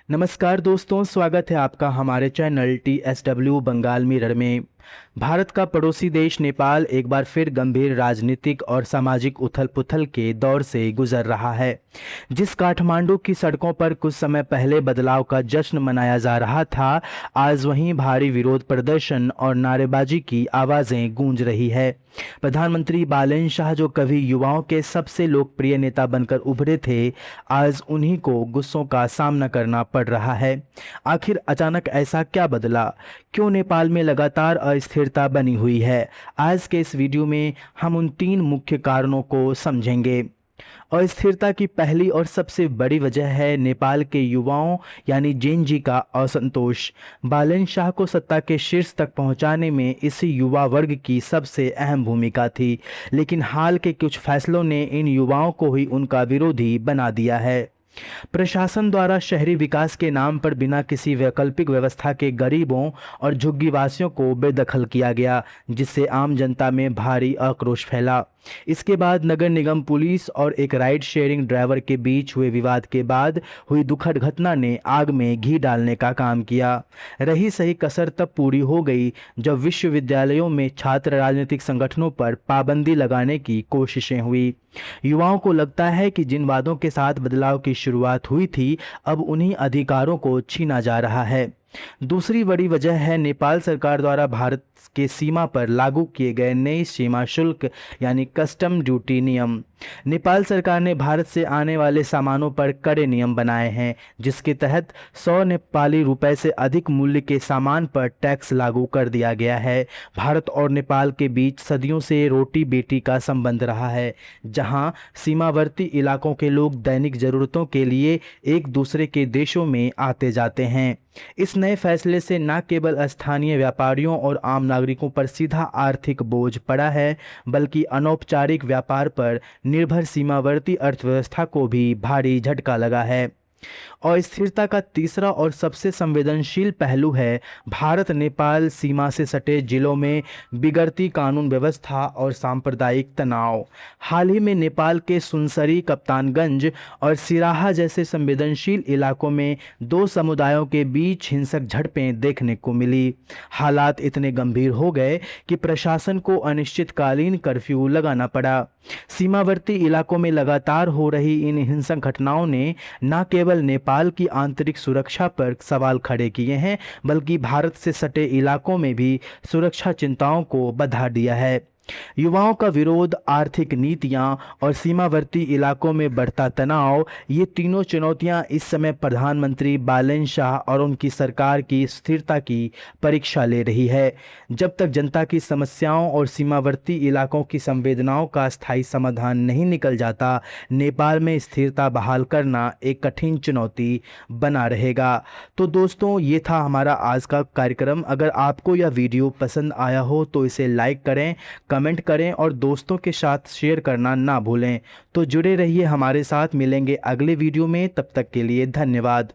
नमस्कार दोस्तों, स्वागत है आपका हमारे चैनल TSW बंगाल मिरर में। भारत का पड़ोसी देश नेपाल एक बार फिर गंभीर राजनीतिक और सामाजिक उथल-पुथल के दौर से गुजर रहा है। जिस काठमांडू की सड़कों पर कुछ समय पहले बदलाव का जश्न मनाया जा रहा था, आज वहीं भारी विरोध प्रदर्शन और नारेबाजी की आवाजें गूंज रही है। प्रधानमंत्री बालन शाह, जो कभी युवाओं के सबसे लोकप्रिय नेता बनकर उभरे थे, आज उन्हीं को गुस्सों का सामना करना पड़ रहा है। आखिर अचानक ऐसा क्या बदला? क्यों नेपाल में लगातार अस्थिरता बनी हुई है? आज के इस वीडियो में हम उन 3 मुख्य कारणों को समझेंगे। अस्थिरता की पहली और सबसे बड़ी वजह है नेपाल के युवाओं यानी जेन जी का असंतोष। बालन शाह को सत्ता के शीर्ष तक पहुंचाने में इस युवा वर्ग की सबसे अहम भूमिका थी, लेकिन हाल के कुछ फैसलों ने इन युवाओं को ही उनका विरोधी बना दिया है। प्रशासन द्वारा शहरी विकास के नाम पर बिना किसी वैकल्पिक व्यवस्था के गरीबों और झुग्गीवासियों को बेदखल किया गया, जिससे आम जनता में भारी आक्रोश फैला। इसके बाद नगर निगम पुलिस और एक राइड शेयरिंग ड्राइवर के बीच हुए विवाद के बाद हुई दुखद घटना ने आग में घी डालने का काम किया। रही सही कसर तब पूरी हो गई जब विश्वविद्यालयों में छात्र राजनीतिक संगठनों पर पाबंदी लगाने की कोशिशें हुई। युवाओं को लगता है कि जिन वादों के साथ बदलाव की शुरुआत हुई थी, अब उन्हीं अधिकारों को छीना जा रहा है। दूसरी बड़ी वजह है नेपाल सरकार द्वारा भारत के सीमा पर लागू किए गए नए सीमा शुल्क यानी कस्टम ड्यूटी नियम। नेपाल सरकार ने भारत से आने वाले सामानों पर कड़े नियम बनाए हैं, जिसके तहत 100 नेपाली रुपए से अधिक मूल्य के सामान पर टैक्स लागू कर दिया गया है। भारत और नेपाल के बीच सदियों से रोटी बेटी का संबंध रहा है, जहां सीमावर्ती इलाकों के लोग दैनिक जरूरतों के लिए एक दूसरे के देशों में आते जाते हैं। इस नए फैसले से न केवल स्थानीय व्यापारियों और आम नागरिकों पर सीधा आर्थिक बोझ पड़ा है, बल्कि अनौपचारिक व्यापार पर निर्भर सीमावर्ती अर्थव्यवस्था को भी भारी झटका लगा है। और स्थिरता का तीसरा और सबसे संवेदनशील पहलू है भारत नेपाल सीमा से सटे जिलों में बिगड़ती कानून व्यवस्था और सांप्रदायिक तनाव। हाल ही में नेपाल के सुनसरी, कप्तानगंज और सिराहा जैसे संवेदनशील इलाकों में 2 समुदायों के बीच हिंसक झड़पें देखने को मिली। हालात इतने गंभीर हो गए कि प्रशासन को अनिश्चितकालीन कर्फ्यू लगाना पड़ा। सीमावर्ती इलाकों में लगातार हो रही इन हिंसक घटनाओं ने न केवल नेपाल की आंतरिक सुरक्षा पर सवाल खड़े किए हैं, बल्कि भारत से सटे इलाकों में भी सुरक्षा चिंताओं को बढ़ा दिया है। युवाओं का विरोध, आर्थिक नीतियां और सीमावर्ती इलाकों में बढ़ता तनाव, ये तीनों चुनौतियां इस समय प्रधानमंत्री बालन शाह और उनकी सरकार की स्थिरता की परीक्षा ले रही है। जब तक जनता की समस्याओं और सीमावर्ती इलाकों की संवेदनाओं का स्थायी समाधान नहीं निकल जाता, नेपाल में स्थिरता बहाल करना एक कठिन चुनौती बना रहेगा। तो दोस्तों, ये था हमारा आज का कार्यक्रम। अगर आपको यह वीडियो पसंद आया हो तो इसे लाइक करें, कमेंट करें और दोस्तों के साथ शेयर करना ना भूलें। तो जुड़े रहिए हमारे साथ, मिलेंगे अगले वीडियो में। तब तक के लिए धन्यवाद।